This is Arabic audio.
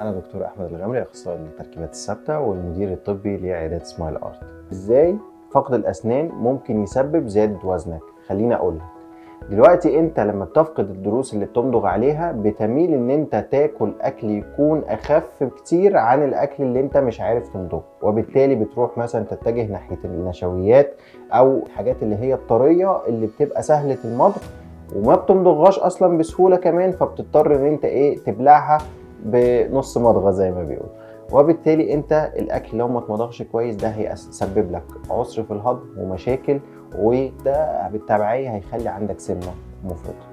أنا دكتور أحمد الغامري، أخصائي التركيبات الثابتة والمدير الطبي لعيادات سمايل آرت. إزاي فقد الأسنان ممكن يسبب زيادة وزنك؟ خليني أقولك. دلوقتي أنت لما بتفقد الضروس اللي بتمضغ عليها بتميل إن أنت تاكل أكل يكون أخف بكتير عن الأكل اللي أنت مش عارف تمضغه، وبالتالي بتروح مثلا تتجه ناحية النشويات أو الحاجات اللي هي الطرية اللي بتبقى سهلة المضغ وما بتمضغهاش اصلا بسهوله كمان، فبتضطر ان انت تبلعها بنص مضغه زي ما بيقول. وبالتالي انت الاكل لو ما اتمضغش كويس ده هيسبب لك عسر في الهضم ومشاكل، وده بالتبعيه هيخلي عندك سمنه مفرطه.